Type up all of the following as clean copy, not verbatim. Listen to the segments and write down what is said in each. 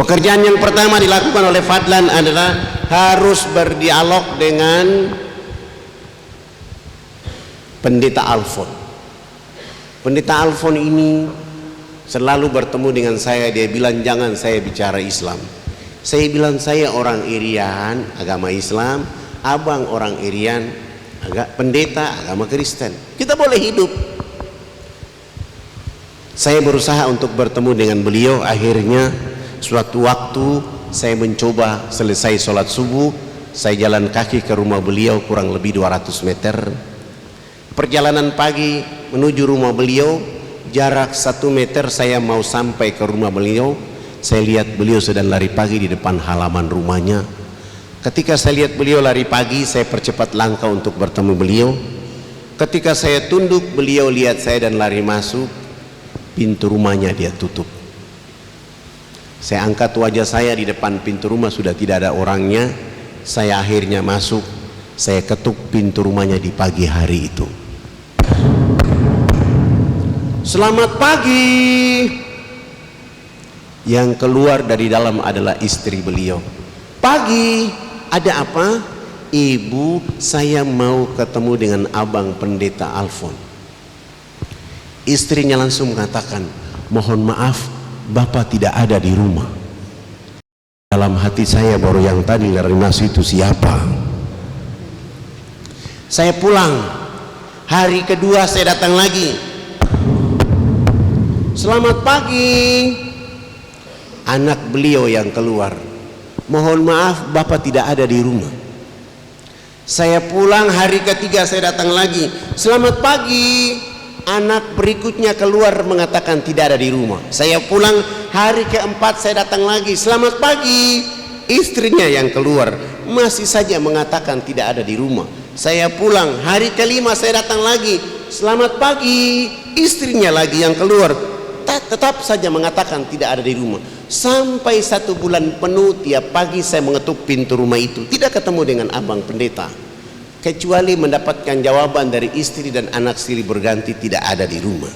Pekerjaan yang pertama dilakukan oleh Fadlan adalah harus berdialog dengan Pendeta Alfon. Pendeta Alfon ini selalu bertemu dengan saya. Dia bilang jangan saya bicara Islam. Saya bilang saya orang Irian, agama Islam. Abang orang Irian, pendeta agama Kristen. Kita boleh hidup. Saya berusaha untuk bertemu dengan beliau. Akhirnya suatu waktu saya mencoba selesai sholat subuh, saya jalan kaki ke rumah beliau kurang lebih 200 meter. Perjalanan pagi menuju rumah beliau, jarak 1 meter saya mau sampai ke rumah beliau. Saya lihat beliau sedang lari pagi di depan halaman rumahnya. Ketika saya lihat beliau lari pagi, saya percepat langkah untuk bertemu beliau. Ketika saya tunduk, beliau lihat saya dan lari masuk. Pintu rumahnya dia tutup. Saya angkat wajah saya di depan pintu rumah, sudah tidak ada orangnya. Saya akhirnya masuk. Saya ketuk pintu rumahnya di pagi hari itu. Selamat pagi. Yang keluar dari dalam adalah istri beliau. Pagi, ada apa? Ibu, saya mau ketemu dengan abang pendeta Alfon. Istrinya langsung mengatakan, mohon maaf, Bapak tidak ada di rumah. Dalam hati saya baru yang tadi lari masuk itu siapa? Saya pulang. Hari kedua saya datang lagi. Selamat pagi. Anak beliau yang keluar. Mohon maaf, Bapak tidak ada di rumah. Saya pulang, hari ketiga saya datang lagi. Selamat pagi. Anak berikutnya keluar mengatakan tidak ada di rumah. Saya pulang, hari keempat saya datang lagi. Selamat pagi. Istrinya yang keluar masih saja mengatakan tidak ada di rumah. Saya pulang, hari kelima saya datang lagi. Selamat pagi. Istrinya lagi yang keluar tetap saja mengatakan tidak ada di rumah. Sampai 1 bulan penuh tiap pagi saya mengetuk pintu rumah itu, tidak ketemu dengan abang pendeta, kecuali mendapatkan jawaban dari istri dan anak silih berganti tidak ada di rumah.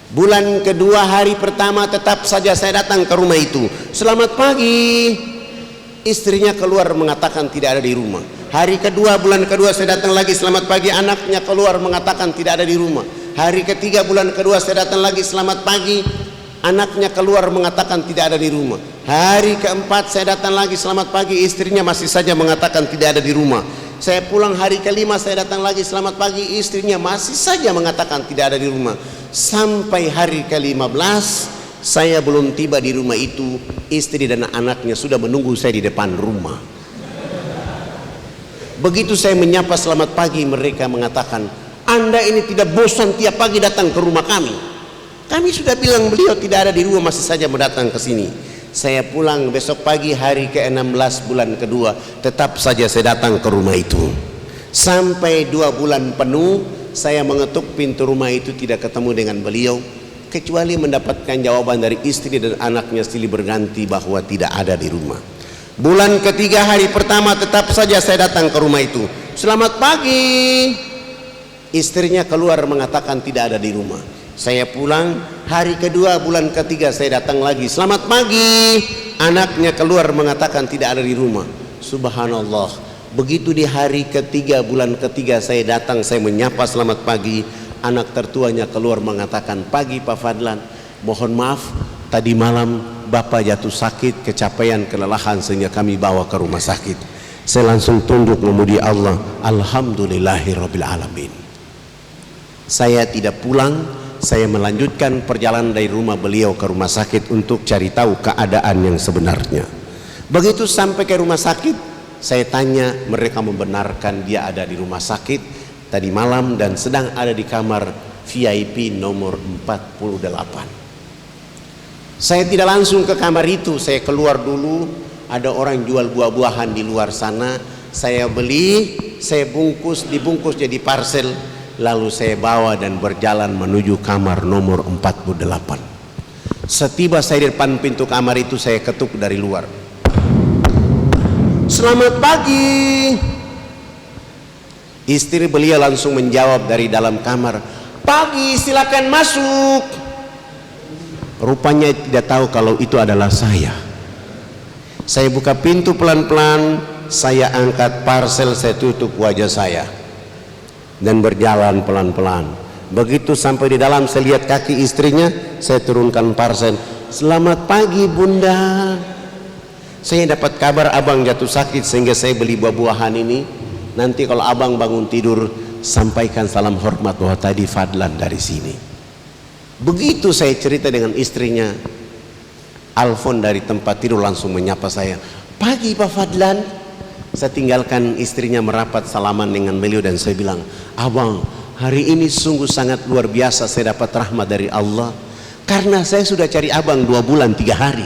Bulan kedua hari pertama tetap saja saya datang ke rumah itu. Selamat pagi. Istrinya keluar mengatakan tidak ada di rumah. Hari kedua bulan kedua saya datang lagi. Selamat pagi. Anaknya keluar mengatakan tidak ada di rumah. Hari ketiga bulan kedua saya datang lagi. Selamat pagi. Anaknya keluar mengatakan tidak ada di rumah. Hari keempat saya datang lagi. Selamat pagi. Istrinya masih saja mengatakan tidak ada di rumah. Saya pulang hari kelima saya datang lagi. Selamat pagi. Istrinya masih saja mengatakan tidak ada di rumah. Sampai hari ke-15 saya belum tiba di rumah itu. Istri dan anaknya sudah menunggu saya di depan rumah. Begitu saya menyapa selamat pagi, mereka mengatakan, Anda ini tidak bosan tiap pagi datang ke rumah kami? Kami sudah bilang beliau tidak ada di rumah, masih saja mau datang ke sini. Saya pulang besok pagi hari ke-16 bulan kedua, tetap saja saya datang ke rumah itu. Sampai 2 bulan penuh saya mengetuk pintu rumah itu, tidak ketemu dengan beliau, kecuali mendapatkan jawaban dari istri dan anaknya silih berganti bahwa tidak ada di rumah. Bulan ketiga hari pertama tetap saja saya datang ke rumah itu. Selamat pagi. Istrinya keluar mengatakan tidak ada di rumah. Saya pulang, hari kedua bulan ketiga saya datang lagi. Selamat pagi. Anaknya keluar mengatakan tidak ada di rumah. Subhanallah. Begitu di hari ketiga bulan ketiga saya datang, saya menyapa selamat pagi. Anak tertuanya keluar mengatakan, pagi Pak Fadlan, mohon maaf tadi malam Bapak jatuh sakit, kecapean, kelelahan sehingga kami bawa ke rumah sakit. Saya langsung tunduk memuji Allah. Alhamdulillahirabbil alamin. Saya tidak pulang, saya melanjutkan perjalanan dari rumah beliau ke rumah sakit untuk cari tahu keadaan yang sebenarnya. Begitu sampai ke rumah sakit, saya tanya, mereka membenarkan dia ada di rumah sakit tadi malam dan sedang ada di kamar VIP nomor 48. Saya tidak langsung ke kamar itu, saya keluar dulu, ada orang jual buah-buahan di luar sana, saya beli, saya bungkus, dibungkus jadi parcel, lalu saya bawa dan berjalan menuju kamar nomor 48. Setiba saya di depan pintu kamar itu, saya ketuk dari luar. Selamat pagi. Istri beliau langsung menjawab dari dalam kamar, pagi, silakan masuk. Rupanya tidak tahu kalau itu adalah saya. Saya buka pintu pelan-pelan, saya angkat parcel, saya tutup wajah saya dan berjalan pelan-pelan. Begitu sampai di dalam, saya lihat kaki istrinya, saya turunkan parcel. Selamat pagi Bunda, saya dapat kabar abang jatuh sakit sehingga saya beli buah-buahan ini. Nanti kalau abang bangun tidur, sampaikan salam hormat bahwa tadi Fadlan dari sini. Begitu saya cerita dengan istrinya, Alfon dari tempat tidur langsung menyapa saya, pagi Pak Fadlan. Saya tinggalkan istrinya merapat salaman dengan beliau dan saya bilang, abang, hari ini sungguh sangat luar biasa, saya dapat rahmat dari Allah karena saya sudah cari abang 2 bulan 3 hari.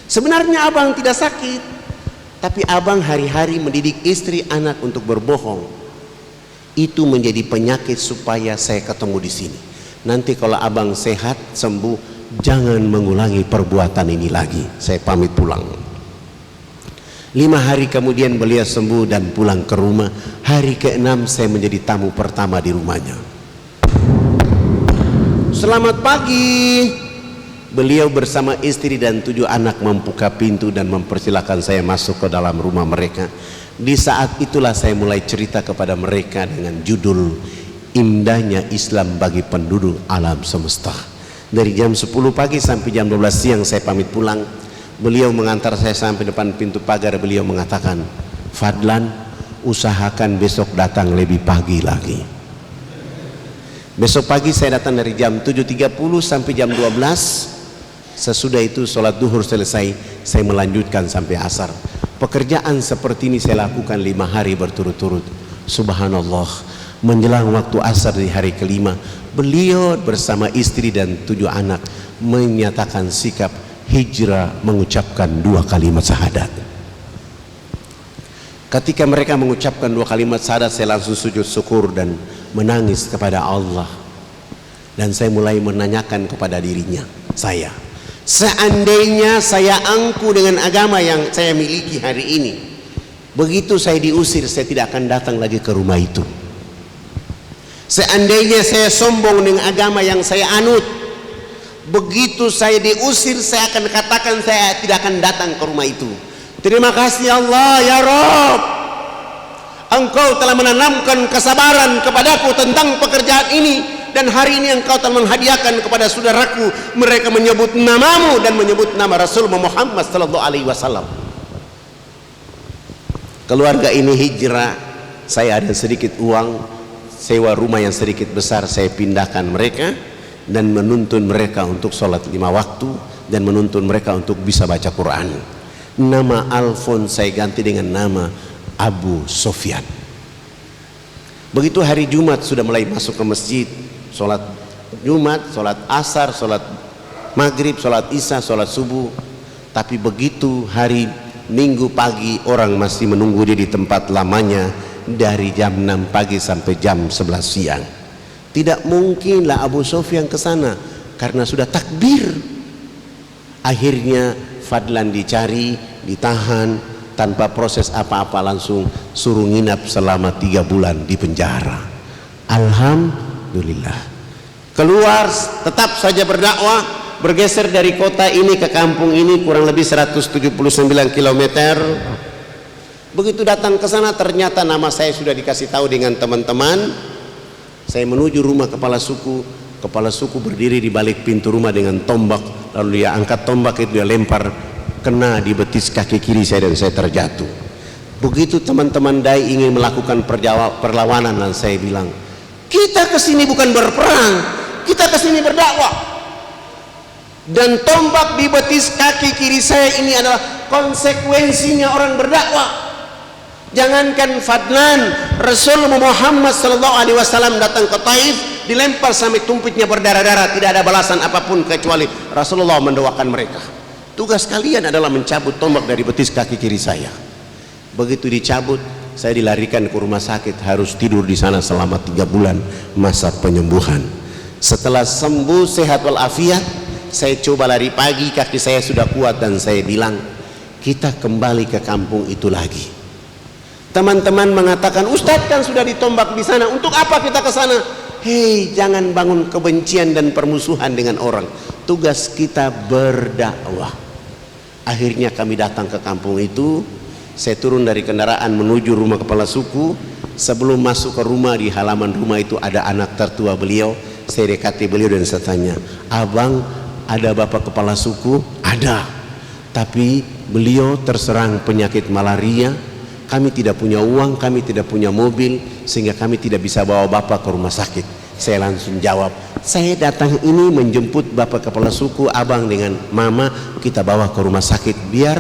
Sebenarnya abang tidak sakit, tapi abang hari-hari mendidik istri anak untuk berbohong. Itu menjadi penyakit supaya saya ketemu di sini. Nanti kalau abang sehat sembuh, jangan mengulangi perbuatan ini lagi. Saya pamit pulang. 5 hari kemudian beliau sembuh dan pulang ke rumah. Hari ke-6 saya menjadi tamu pertama di rumahnya. Selamat pagi. Beliau bersama istri dan 7 anak membuka pintu dan mempersilahkan saya masuk ke dalam rumah mereka. Di saat itulah saya mulai cerita kepada mereka dengan judul Indahnya Islam bagi penduduk alam semesta. Dari jam 10 pagi sampai jam 12 siang saya pamit pulang. Beliau mengantar saya sampai depan pintu pagar. Beliau mengatakan, Fadlan, usahakan besok datang lebih pagi lagi. Besok pagi saya datang dari jam 7.30 sampai jam 12. Sesudah itu sholat duhur selesai, saya melanjutkan sampai asar. Pekerjaan seperti ini saya lakukan 5 hari berturut-turut. Subhanallah, menjelang waktu asar di hari ke-5, beliau bersama istri dan 7 anak menyatakan sikap hijrah, mengucapkan 2 kalimat syahadat. Ketika mereka mengucapkan 2 kalimat syahadat, saya langsung sujud syukur dan menangis kepada Allah. Dan saya mulai menanyakan kepada dirinya, saya, seandainya saya angku dengan agama yang saya miliki hari ini, begitu saya diusir, saya tidak akan datang lagi ke rumah itu. Seandainya saya sombong dengan agama yang saya anut, begitu saya diusir, saya akan katakan saya tidak akan datang ke rumah itu. Terima kasih Allah ya Rabb, Engkau telah menanamkan kesabaran kepadaku tentang pekerjaan ini, dan hari ini Engkau telah menghadiahkan kepada saudaraku, mereka menyebut namamu dan menyebut nama Rasul Muhammad sallallahu alaihi wasallam. Keluarga ini hijrah, saya ada sedikit uang, sewa rumah yang sedikit besar, saya pindahkan mereka dan menuntun mereka untuk sholat 5 waktu dan menuntun mereka untuk bisa baca Quran. Nama Alfon saya ganti dengan nama Abu Sofyan. Begitu hari Jumat sudah mulai masuk ke masjid, sholat Jumat, sholat asar, sholat maghrib, sholat isya, sholat subuh. Tapi begitu hari Minggu pagi, orang masih menunggu dia di tempat lamanya dari jam 6 pagi sampai jam 11 siang. Tidak mungkinlah Abu Sofyan ke sana karena sudah takbir. Akhirnya Fadlan dicari, ditahan tanpa proses apa-apa, langsung suruh nginap selama 3 bulan di penjara. Alhamdulillah. Keluar tetap saja berdakwah, bergeser dari kota ini ke kampung ini kurang lebih 179 km. Begitu datang ke sana ternyata nama saya sudah dikasih tahu dengan teman-teman. Saya menuju rumah kepala suku. Kepala suku berdiri di balik pintu rumah dengan tombak. Lalu dia angkat tombak itu, dia lempar, kena di betis kaki kiri saya dan saya terjatuh. Begitu teman-teman dai ingin melakukan perlawanan, dan saya bilang, kita kesini bukan berperang, kita kesini berdakwah. Dan tombak di betis kaki kiri saya ini adalah konsekuensinya orang berdakwah. Jangankan Fadlan, Rasul Muhammad SAW datang ke Taif, dilempar sampai tumpitnya berdarah-darah, tidak ada balasan apapun kecuali Rasulullah mendoakan mereka. Tugas kalian adalah mencabut tombak dari betis kaki kiri saya. Begitu dicabut, saya dilarikan ke rumah sakit, harus tidur di sana selama 3 bulan masa penyembuhan. Setelah sembuh sehat walafiat, saya coba lari pagi, kaki saya sudah kuat, dan saya bilang, kita kembali ke kampung itu lagi. Teman-teman mengatakan, Ustadz kan sudah ditombak di sana, untuk apa kita ke sana? Hei, jangan bangun kebencian dan permusuhan dengan orang. Tugas kita berdakwah. Akhirnya kami datang ke kampung itu. Saya turun dari kendaraan menuju rumah kepala suku. Sebelum masuk ke rumah, di halaman rumah itu ada anak tertua beliau. Saya dekati beliau dan saya tanya, "Abang, ada bapak kepala suku?" "Ada, tapi beliau terserang penyakit malaria. Kami tidak punya uang, kami tidak punya mobil, sehingga kami tidak bisa bawa bapak ke rumah sakit." Saya langsung jawab, "Saya datang ini menjemput bapak kepala suku, abang dengan mama, kita bawa ke rumah sakit biar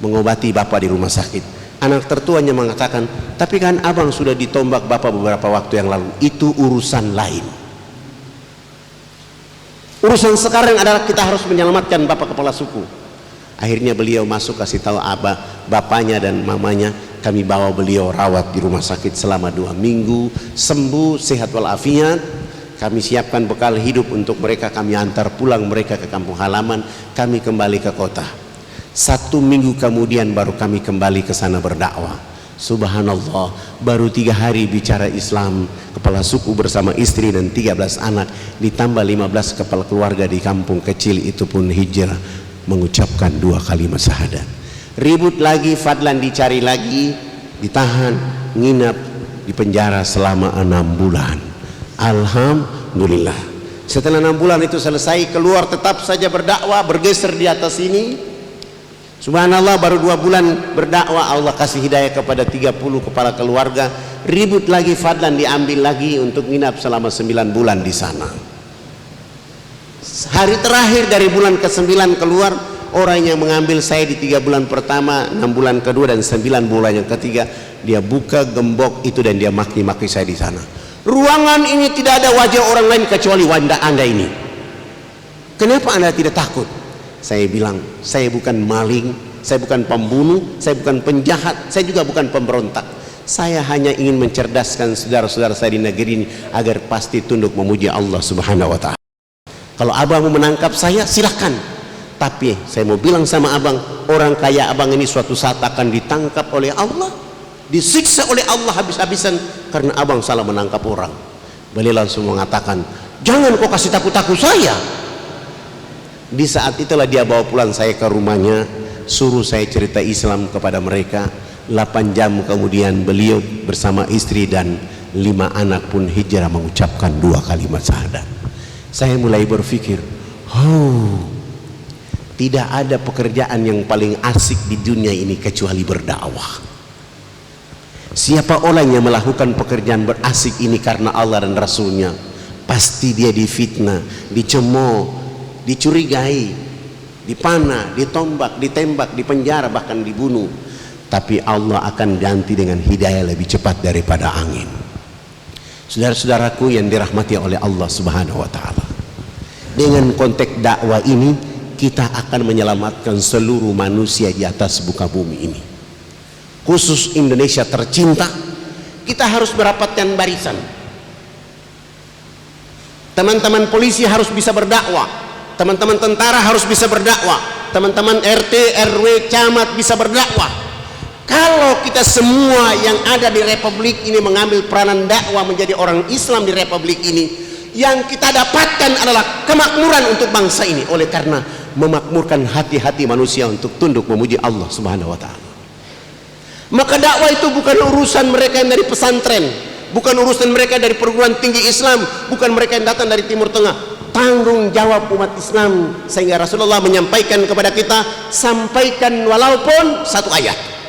mengobati bapak di rumah sakit." Anak tertuanya mengatakan, "Tapi kan abang sudah ditombak bapak beberapa waktu yang lalu." "Itu urusan lain. Urusan sekarang adalah kita harus menyelamatkan bapak kepala suku." Akhirnya beliau masuk, kasih tahu bapaknya dan mamanya. Kami bawa beliau rawat di rumah sakit selama 2 minggu, sembuh sehat walafiat. Kami siapkan bekal hidup untuk mereka, kami antar pulang mereka ke kampung halaman, kami kembali ke kota. 1 minggu kemudian baru kami kembali ke sana berdakwah. Subhanallah, baru 3 hari bicara Islam, kepala suku bersama istri dan 13 anak, ditambah 15 kepala keluarga di kampung kecil itu pun hijrah, mengucapkan 2 kalimat syahadat. Ribut lagi, Fadlan dicari lagi, ditahan, nginap di penjara selama 6 bulan. Alhamdulillah, setelah 6 bulan itu selesai, keluar tetap saja berdakwah, bergeser di atas ini. Subhanallah, baru 2 bulan berdakwah, Allah kasih hidayah kepada 30 kepala keluarga. Ribut lagi, Fadlan diambil lagi untuk nginap selama 9 bulan di sana. Hari terakhir dari bulan ke-9 keluar, orang yang mengambil saya di 3 bulan pertama, 6 bulan kedua dan 9 bulan yang ketiga, dia buka gembok itu dan dia maki-maki saya di sana. "Ruangan ini tidak ada wajah orang lain kecuali wajah Anda ini. Kenapa Anda tidak takut?" Saya bilang, "Saya bukan maling, saya bukan pembunuh, saya bukan penjahat, saya juga bukan pemberontak. Saya hanya ingin mencerdaskan saudara-saudara saya di negeri ini agar pasti tunduk memuji Allah Subhanahu wa ta'ala. Kalau abang mau menangkap saya, silahkan. Tapi saya mau bilang sama abang, orang kaya abang ini suatu saat akan ditangkap oleh Allah, disiksa oleh Allah habis-habisan karena abang salah menangkap orang." Beliau langsung mengatakan, "Jangan kau kasih takut-takut saya." Di saat itulah dia bawa pulang saya ke rumahnya, suruh saya cerita Islam kepada mereka. 8 jam kemudian beliau bersama istri dan 5 anak pun hijrah mengucapkan 2 kalimat syahadat. Saya mulai berpikir, tidak ada pekerjaan yang paling asik di dunia ini kecuali berdakwah. Siapa orang yang melakukan pekerjaan berasik ini karena Allah dan Rasulnya, pasti dia difitnah, dicemooh, dicurigai, dipanah, ditombak, ditembak, dipenjara, bahkan dibunuh. Tapi Allah akan ganti dengan hidayah lebih cepat daripada angin. Saudara-saudaraku yang dirahmati oleh Allah Subhanahu wa ta'ala, dengan konteks dakwah ini kita akan menyelamatkan seluruh manusia di atas muka bumi ini, khusus Indonesia tercinta. Kita harus merapatkan barisan. Teman-teman polisi harus bisa berdakwah, teman-teman tentara harus bisa berdakwah, teman-teman RT, RW, camat bisa berdakwah. Kalau kita semua yang ada di republik ini mengambil peranan dakwah menjadi orang Islam di republik ini, yang kita dapatkan adalah kemakmuran untuk bangsa ini. Oleh karena memakmurkan hati-hati manusia untuk tunduk memuji Allah Subhanahu wa ta'ala. Maka dakwah itu bukan urusan mereka yang dari pesantren, bukan urusan mereka dari perguruan tinggi Islam, bukan mereka yang datang dari Timur Tengah. Tanggung jawab umat Islam, sehingga Rasulullah menyampaikan kepada kita, sampaikan walaupun 1 ayat.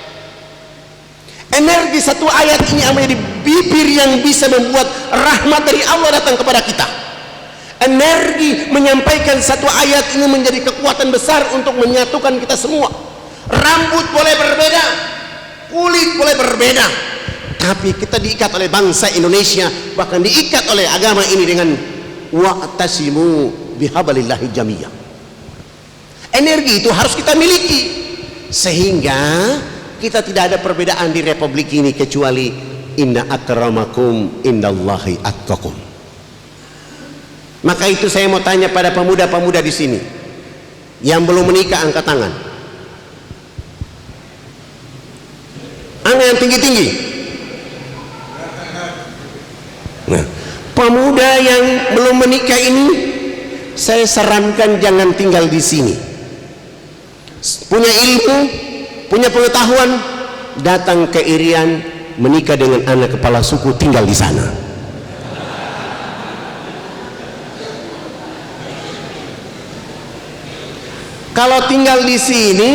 Energi 1 ayat ini menjadi bibir yang bisa membuat rahmat dari Allah datang kepada kita. Energi menyampaikan 1 ayat ini menjadi kekuatan besar untuk menyatukan kita semua. Rambut boleh berbeda, kulit boleh berbeda, tapi kita diikat oleh bangsa Indonesia, bahkan diikat oleh agama ini dengan wa'tasimu bihablillahi jami'an. Energi itu harus kita miliki, sehingga kita tidak ada perbedaan di republik ini kecuali inna akramakum indallahi atqakum. Maka itu saya mau tanya pada pemuda-pemuda di sini yang belum menikah, angkat tangan. Angkat yang tinggi-tinggi. Nah, pemuda yang belum menikah ini saya sarankan jangan tinggal di sini. punya ilmu, punya pengetahuan, datang ke Irian, menikah dengan anak kepala suku, tinggal di sana. Kalau tinggal di sini,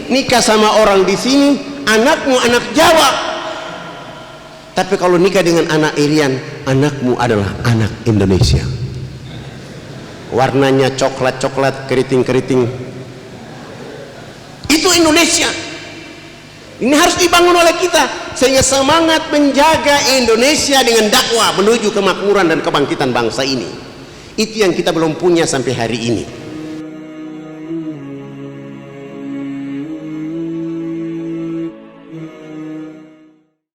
nikah sama orang di sini, anakmu anak Jawa. Tapi kalau nikah dengan anak Irian, anakmu adalah anak Indonesia. Warnanya coklat-coklat, keriting-keriting. Itu Indonesia. Ini harus dibangun oleh kita, sehingga semangat menjaga Indonesia dengan dakwah menuju kemakmuran dan kebangkitan bangsa ini. Itu yang kita belum punya sampai hari ini.